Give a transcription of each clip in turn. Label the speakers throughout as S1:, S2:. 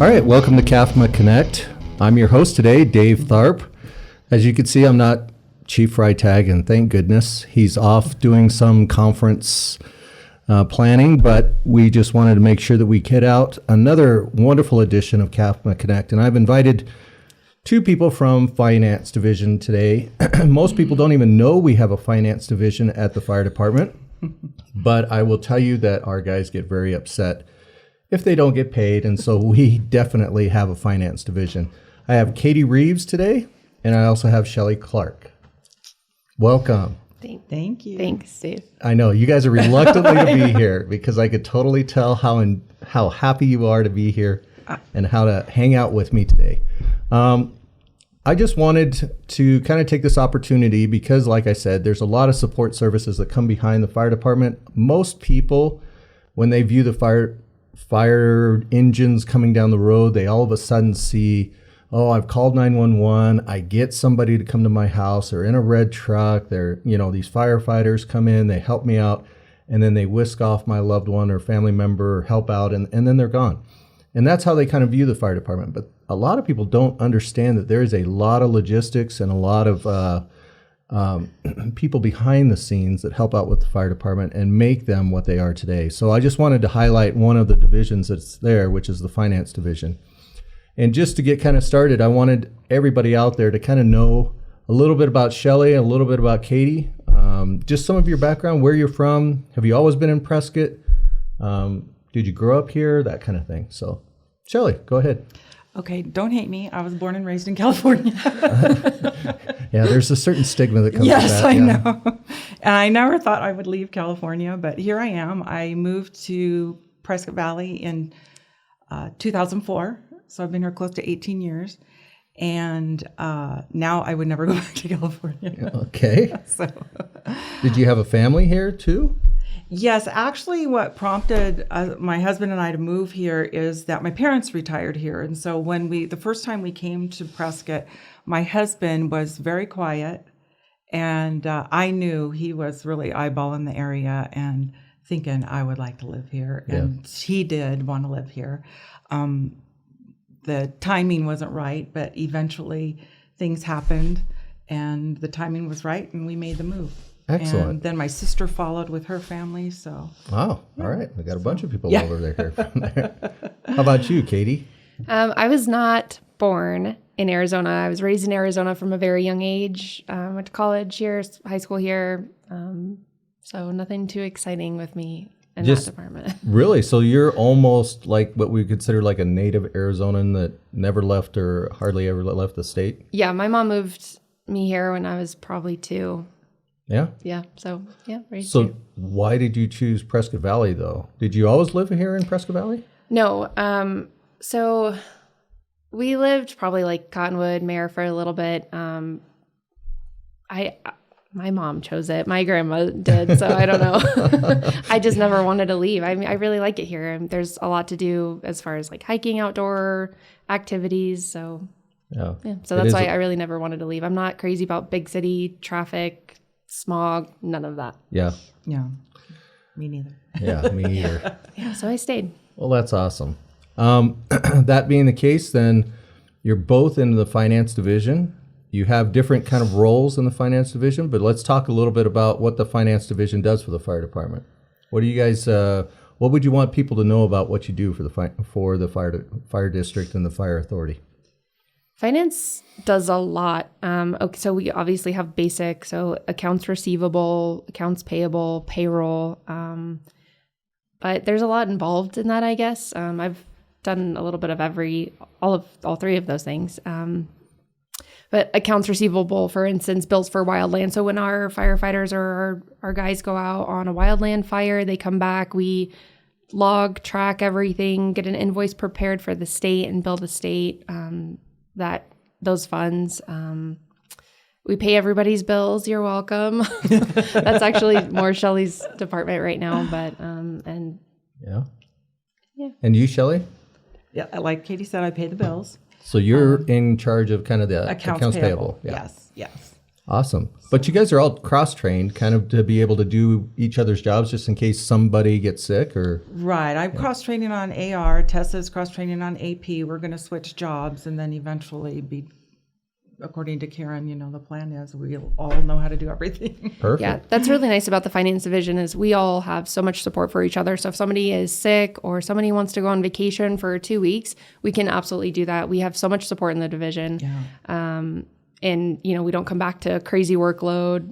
S1: All right, welcome to CAFMA Connect. I'm your host today, Dave Tharp. As you can see, I'm not Chief Freitag, and thank goodness. He's off doing some conference planning, but we just wanted to make sure that we get out another wonderful edition of CAFMA Connect. And I've invited two people from Finance Division today. Most people don't even know we have a Finance Division at the fire department, but I will tell you that our guys get very upset if they don't get paid, and so we definitely have a Finance Division. I have Katie Reeves today, and I also have Shelly Clark. Welcome.
S2: Thank you.
S3: Thanks, Dave.
S1: I know you guys are reluctantly to be here because I could totally tell how happy you are to be here and how to hang out with me today. I just wanted to kind of take this opportunity because, like I said, there's a lot of support services that come behind the fire department. Most people, when they view the fire engines coming down the road, they all of a sudden see, oh, I've called 911. I get somebody to come to my house. They're in a red truck. These firefighters come in, they help me out, and then they whisk off my loved one or family member or help out, and then they're gone. And that's how they kind of view the fire department. But a lot of people don't understand that there is a lot of logistics and a lot of people behind the scenes that help out with the fire department and make them what they are today. So I just wanted to highlight one of the divisions that's there, which is the Finance Division. And just to get kind of started, I wanted everybody out there to kind of know a little bit about Shelly, a little bit about Katie, just some of your background, where you're from. Have you always been in Prescott? Did you grow up here? That kind of thing. So, Shelly, go ahead.
S2: Okay, don't hate me. I was born and raised in California.
S1: Yeah, there's a certain stigma that comes with that.
S2: Yes, I know. And I never thought I would leave California, but here I am. I moved to Prescott Valley in 2004. So I've been here close to 18 years. And now I would never go back to California.
S1: Okay.
S2: So,
S1: did you have a family here too?
S2: Yes, actually what prompted my husband and I to move here is that my parents retired here. And so the first time we came to Prescott, my husband was very quiet, and I knew he was really eyeballing the area and thinking I would like to live here. Yeah. And he did want to live here. The timing wasn't right, but eventually things happened and the timing was right and we made the move.
S1: Excellent.
S2: And then my sister followed with her family, so.
S1: Wow, all right. We got a bunch of people over there from there. How about you, Katie?
S3: I was not born in Arizona. I was raised in Arizona from a very young age. Went to college here, high school here. So nothing too exciting with me in that department.
S1: Really? So you're almost like what we consider like a native Arizonan that never left or hardly ever left the state?
S3: Yeah, my mom moved me here when I was probably 2.
S1: Yeah?
S3: Yeah, so raised
S1: So
S3: here.
S1: why did you choose Prescott Valley though? Did you always live here in Prescott Valley?
S3: No, so we lived probably like Cottonwood, Mare for a little bit. My mom chose it. My grandma did, so I don't know. I just never wanted to leave. I mean, I really like it here. There's a lot to do as far as like hiking, outdoor activities. So yeah. So that's why I really never wanted to leave. I'm not crazy about big city traffic, smog, none of that.
S1: Yeah.
S2: Yeah, me neither.
S1: Yeah, me neither.
S3: Yeah, so I stayed.
S1: Well, that's awesome. That being the case, then you're both in the Finance Division. You have different kind of roles in the Finance Division, but let's talk a little bit about what the Finance Division does for the fire department. What do you guys? What would you want people to know about what you do for the fire district and the fire authority?
S3: Finance does a lot. Okay, so we obviously have basic, so accounts receivable, accounts payable, payroll. But there's a lot involved in that, I guess. I've done a little bit of all three of those things. But accounts receivable, for instance, bills for wildland. So when our firefighters or our guys go out on a wildland fire, they come back, we log, track everything, get an invoice prepared for the state and bill the state those funds. We pay everybody's bills. You're welcome. That's actually more Shelly's department right now, but
S1: yeah. And you, Shelly?
S2: Yeah, like Katie said, I pay the bills.
S1: So you're in charge of kind of the accounts payable.
S2: Yeah. Yes.
S1: Awesome. But you guys are all cross-trained kind of to be able to do each other's jobs just in case somebody gets sick or...
S2: Right. I'm cross-training on AR. Tessa's cross-training on AP. We're going to switch jobs and then eventually be, according to Karen, the plan is we'll all know how to do everything.
S1: Perfect.
S3: Yeah, that's really nice about the finance division is we all have so much support for each other. So if somebody is sick or somebody wants to go on vacation for 2 weeks, we can absolutely do that. We have so much support in the division.
S2: Yeah.
S3: And, we don't come back to a crazy workload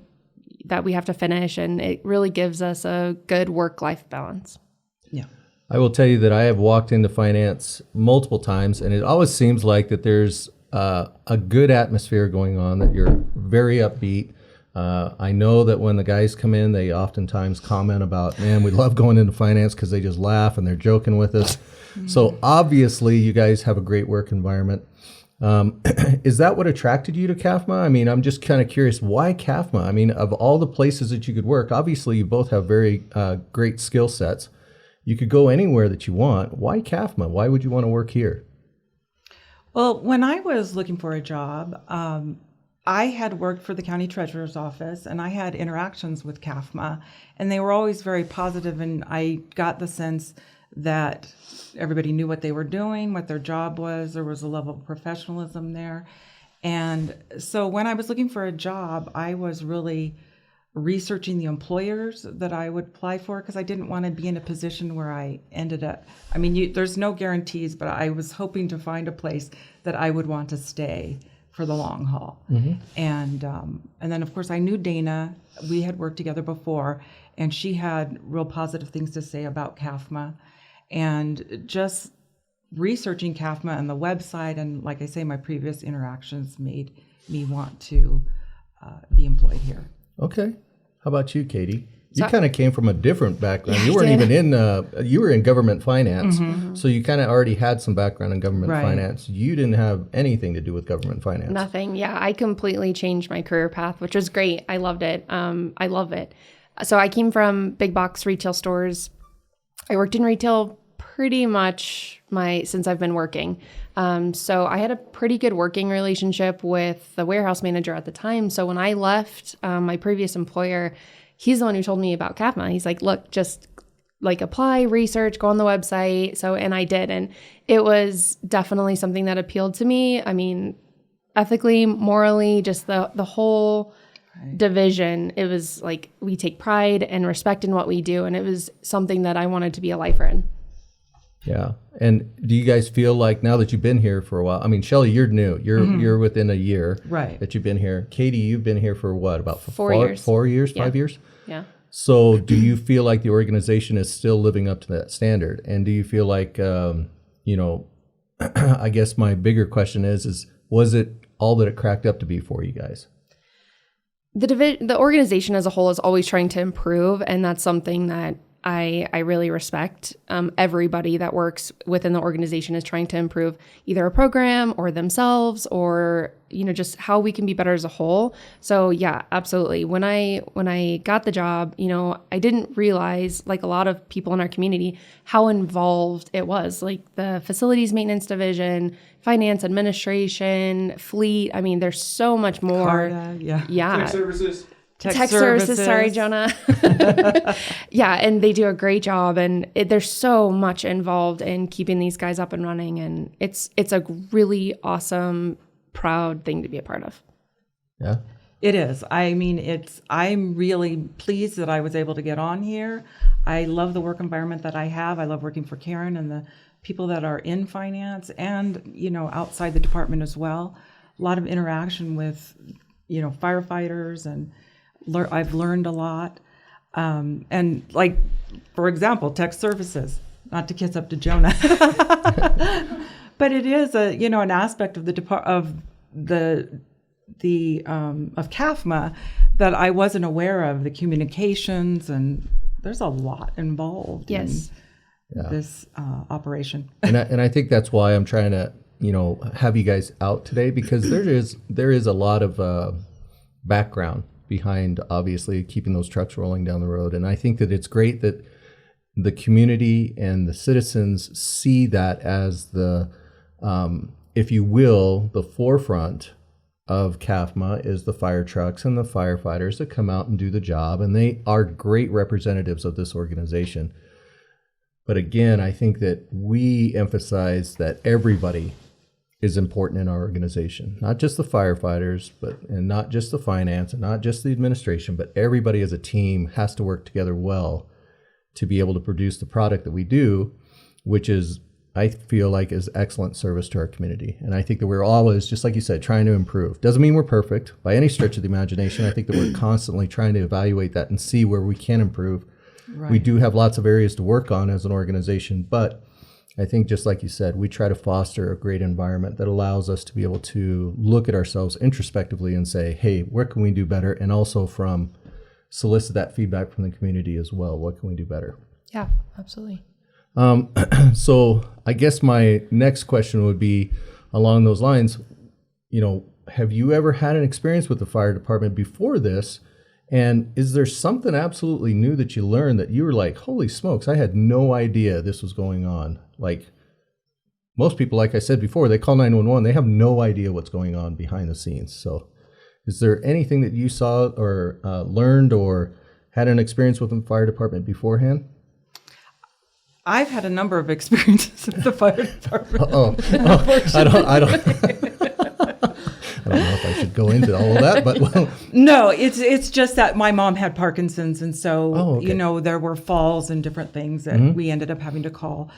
S3: that we have to finish. And it really gives us a good work-life balance.
S2: Yeah.
S1: I will tell you that I have walked into finance multiple times, and it always seems like that there's a good atmosphere going on, that you're very upbeat. I know that when the guys come in, they oftentimes comment about, man, we love going into finance because they just laugh and they're joking with us. So obviously you guys have a great work environment. Is that what attracted you to CAFMA? I mean, I'm just kind of curious, why CAFMA? I mean, of all the places that you could work, obviously you both have very great skill sets. You could go anywhere that you want. Why CAFMA? Why would you want to work here?
S2: Well, when I was looking for a job, I had worked for the county treasurer's office and I had interactions with CAFMA and they were always very positive, and I got the sense that everybody knew what they were doing, what their job was. There was a level of professionalism there. And so when I was looking for a job, I was really researching the employers that I would apply for because I didn't want to be in a position where I ended up, I mean, there's no guarantees, but I was hoping to find a place that I would want to stay for the long haul. Mm-hmm. And then of course I knew Dana. We had worked together before, and she had real positive things to say about CAFMA. And just researching CAFMA and the website, and like I say, my previous interactions made me want to be employed here.
S1: Okay. How about you, Katie? You kind of came from a different background. You weren't even you were in government finance. Mm-hmm. So you kind of already had some background in government finance. You didn't have anything to do with government finance.
S3: Nothing. Yeah. I completely changed my career path, which was great. I loved it. I love it. So I came from big box retail stores. I worked in retail pretty much since I've been working. So I had a pretty good working relationship with the warehouse manager at the time. So when I left my previous employer, he's the one who told me about CAFMA. He's like, look, just apply, research, go on the website. And I did. And it was definitely something that appealed to me. I mean, ethically, morally, just the whole division. It was like we take pride and respect in what we do. And it was something that I wanted to be a lifer in.
S1: Yeah. And do you guys feel like now that you've been here for a while, I mean, Shelly, you're new. You're within a year that you've been here. Katie, you've been here for what, about 4 years? 4 years, 5 years?
S3: Yeah.
S1: So do you feel like the organization is still living up to that standard? And do you feel like, I guess my bigger question is was it all that it cracked up to be for you guys?
S3: The organization as a whole is always trying to improve, and that's something that I really respect. Everybody that works within the organization is trying to improve either a program or themselves, or just how we can be better as a whole. So yeah, absolutely. When I got the job, I didn't realize, like a lot of people in our community, how involved it was. Like the facilities maintenance division, finance administration, fleet. I mean, there's so much more.
S2: Carta, yeah.
S4: Tech services.
S3: Tech services. Sorry, Jonah. Yeah, and they do a great job, and there's so much involved in keeping these guys up and running, and it's a really awesome, proud thing to be a part of.
S1: Yeah,
S2: it is. I mean, I'm really pleased that I was able to get on here. I love the work environment that I have. I love working for Karen and the people that are in finance, and outside the department as well. A lot of interaction with firefighters, and I've learned a lot. And like, for example, tech services, not to kiss up to Jonah, but it is an aspect of of CAFMA that I wasn't aware of, the communications, and there's a lot involved in this operation.
S1: And I think that's why I'm trying to, have you guys out today, because there is a lot of background behind, obviously, keeping those trucks rolling down the road. And I think that it's great that the community and the citizens see that as the, if you will, the forefront of CAFMA is the fire trucks and the firefighters that come out and do the job, and they are great representatives of this organization. But again, I think that we emphasize that everybody is important in our organization, not just the firefighters, and not just the finance and not just the administration, but everybody as a team has to work together well to be able to produce the product that we do, which is, I feel like, is excellent service to our community. And I think that we're always, just like you said, trying to improve. Doesn't mean we're perfect by any stretch of the imagination. I think that we're constantly trying to evaluate that and see where we can improve. Right. We do have lots of areas to work on as an organization, but I think just like you said, we try to foster a great environment that allows us to be able to look at ourselves introspectively and say, hey, where can we do better? And also solicit that feedback from the community as well. What can we do better?
S3: Yeah, absolutely.
S1: So I guess my next question would be along those lines, have you ever had an experience with the fire department before this? And is there something absolutely new that you learned that you were like, holy smokes, I had no idea this was going on? Like most people, like I said before, they call 911, they have no idea what's going on behind the scenes. So is there anything that you saw or learned or had an experience with the fire department beforehand?
S2: I've had a number of experiences with the fire department.
S1: I don't know if I should go into all of that, but well.
S2: No, it's just that my mom had Parkinson's, and so there were falls and different things that we ended up having to call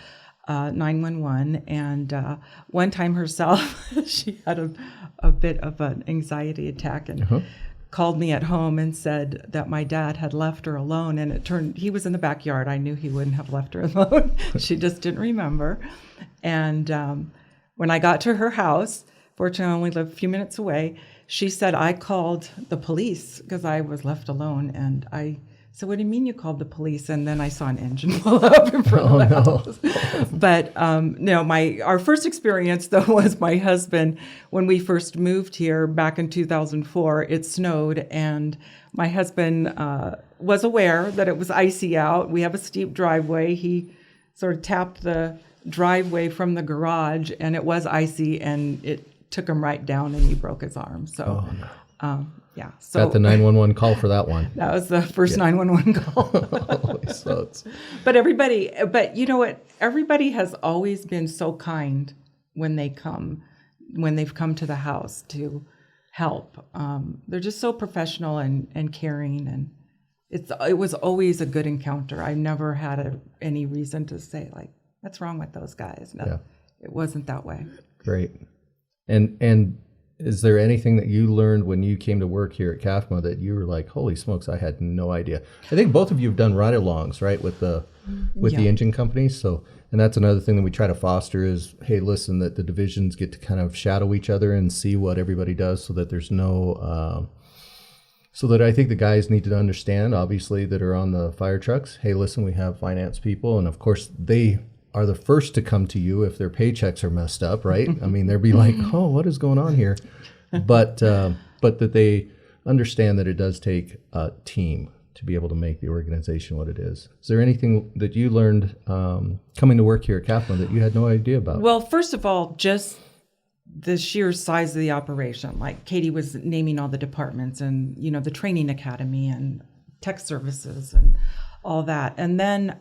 S2: 911. And one time herself, she had a bit of an anxiety attack and called me at home and said that my dad had left her alone, and it turned he was in the backyard. I knew he wouldn't have left her alone. She just didn't remember. And when I got to her house, fortunately I only lived a few minutes away, she said, I called the police because I was left alone. And I said, what do you mean you called the police? And then I saw an engine blow up in front of the house. But our first experience, though, was my husband. When we first moved here back in 2004, it snowed, and my husband was aware that it was icy out. We have a steep driveway. He sort of tapped the driveway from the garage, and it was icy, and it took him right down, and he broke his arm. So, yeah. So
S1: got the 911 call for that one.
S2: That was the first 911 call. But you know what? Everybody has always been so kind when they've come to the house to help. They're just so professional and caring, and it was always a good encounter. I never had any reason to say like, what's wrong with those guys? No, It wasn't that way.
S1: Great. And is there anything that you learned when you came to work here at CAFMA that you were like, holy smokes, I had no idea? I think both of you have done ride-alongs, right, with the engine companies. So, and that's another thing that we try to foster is, hey, listen, that the divisions get to kind of shadow each other and see what everybody does, so that there's no, so that I think the guys need to understand, obviously, that are on the fire trucks, hey, listen, we have finance people, and of course they are the first to come to you if their paychecks are messed up, right? I mean, they'll be like, oh, what is going on here? But that they understand that it does take a team to be able to make the organization what it is. Is there anything that you learned coming to work here at CAFMA that you had no idea about?
S2: Well, first of all, just the sheer size of the operation. Like Katie was naming all the departments and, the training academy and tech services and all that. And then,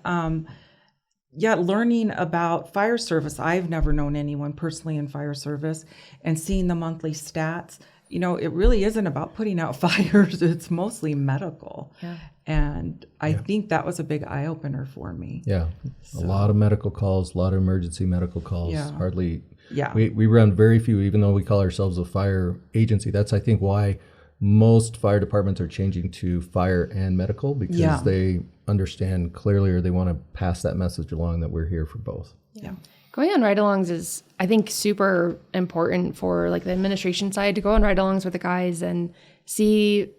S2: learning about fire service. I've never known anyone personally in fire service, and seeing the monthly stats. It really isn't about putting out fires. It's mostly medical. Yeah. And I think that was a big eye opener for me.
S1: Yeah. So, a lot of medical calls, a lot of emergency medical calls.
S2: Yeah.
S1: Hardly. Yeah. We run very few, even though we call ourselves a fire agency. That's, I think, why most fire departments are changing to fire and medical, because they understand clearly, or they want to pass that message along that we're here for both.
S2: Yeah.
S3: Going on ride-alongs is, I think, super important for like the administration side to go on ride-alongs with the guys and see,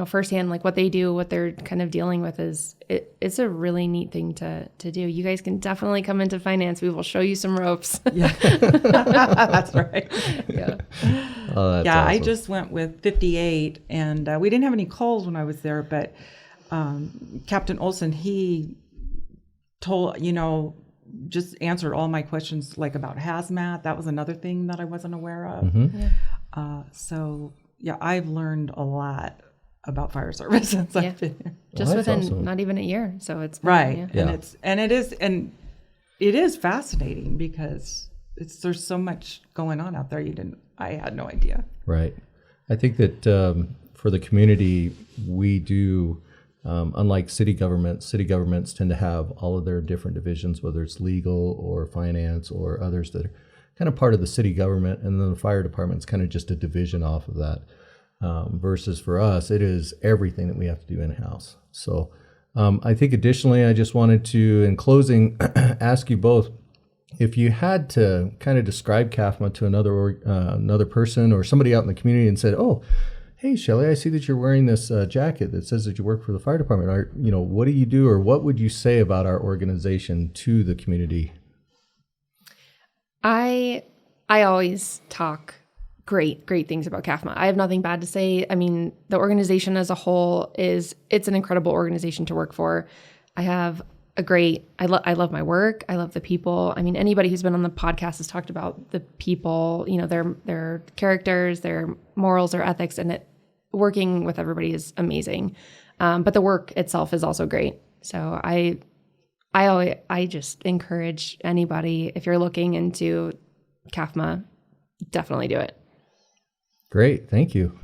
S3: firsthand like what they do, what they're kind of dealing with. It's a really neat thing to do. You guys can definitely come into finance. We will show you some ropes.
S2: Yeah, that's right.
S3: Yeah.
S1: Oh, that's awesome.
S2: I just went with 58, and we didn't have any calls when I was there, but Captain Olson, he told, just answered all my questions, like about hazmat. That was another thing that I wasn't aware of.
S1: Mm-hmm.
S3: Yeah.
S2: So yeah, I've learned a lot about fire service since I've been here.
S3: Just
S1: Well, that's
S3: within
S1: awesome.
S3: not even a year. So it's
S2: Right.
S3: Yeah.
S2: And it is fascinating because there's so much going on out there I had no idea.
S1: Right. I think that for the community, we do, unlike city governments tend to have all of their different divisions, whether it's legal or finance or others that are kind of part of the city government. And then the fire department's kind of just a division off of that. Versus for us, it is everything that we have to do in-house. So I think additionally, I just wanted to, in closing, ask you both, if you had to kind of describe CAFMA to another person or somebody out in the community and said, "Oh, hey, Shelly, I see that you're wearing this jacket that says that you work for the fire department. What do you do, or what would you say about our organization to the community?"
S3: I always talk great things about CAFMA. I have nothing bad to say. I mean, the organization as a whole it's an incredible organization to work for. I love my work. I love the people. I mean, anybody who's been on the podcast has talked about the people, their characters, their morals, their ethics, and working with everybody is amazing. But the work itself is also great. So I just encourage anybody, if you're looking into CAFMA, definitely do it.
S1: Great. Thank you.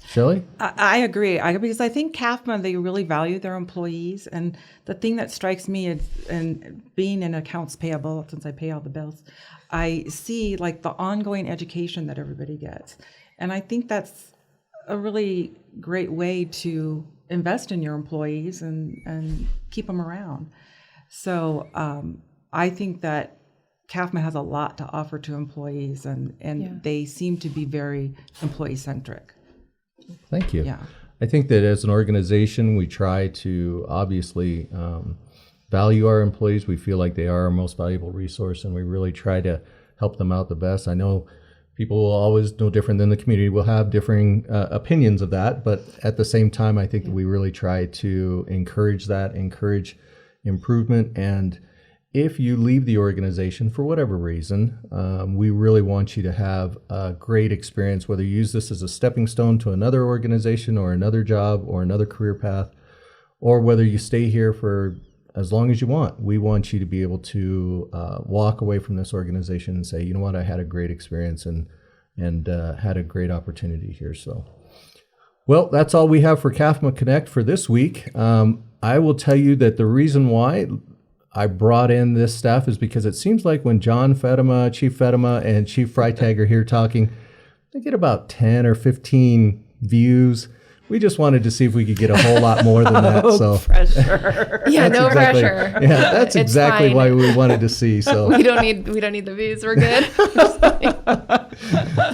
S1: Shelly?
S2: I agree. Because I think CAFMA, they really value their employees. And the thing that strikes me is, and being in accounts payable, since I pay all the bills, I see like the ongoing education that everybody gets. And I think that's a really great way to invest in your employees and keep them around. So I think that CAFMA has a lot to offer to employees, and they seem to be very employee-centric.
S1: Thank you.
S2: Yeah.
S1: I think that as an organization, we try to obviously value our employees. We feel like they are our most valuable resource, and we really try to help them out the best. I know people will always, no different than the community, will have differing opinions of that, but at the same time, I think that we really try to encourage improvement. And if you leave the organization for whatever reason, we really want you to have a great experience, whether you use this as a stepping stone to another organization or another job or another career path, or whether you stay here for as long as you want. We want you to be able to walk away from this organization and say, you know what, I had a great experience and had a great opportunity here. So, well, that's all we have for CAFMA Connect for this week. I will tell you that the reason why I brought in this staff is because it seems like when John Fedema, Chief Fedema, and Chief Freitag are here talking, they get about 10 or 15 views. We just wanted to see if we could get a whole lot more than that.
S2: No pressure.
S3: Yeah, no pressure.
S1: Yeah, that's exactly why we wanted to see. So
S3: we don't need the views. We're good.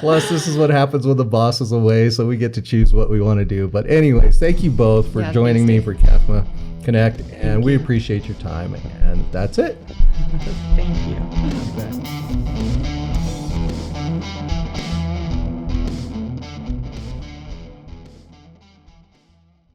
S1: Plus, this is what happens when the boss is away, so we get to choose what we want to do. But anyways, thank you both for joining me for CAFMA Connect, and we appreciate your time. And that's it.
S2: Thank you.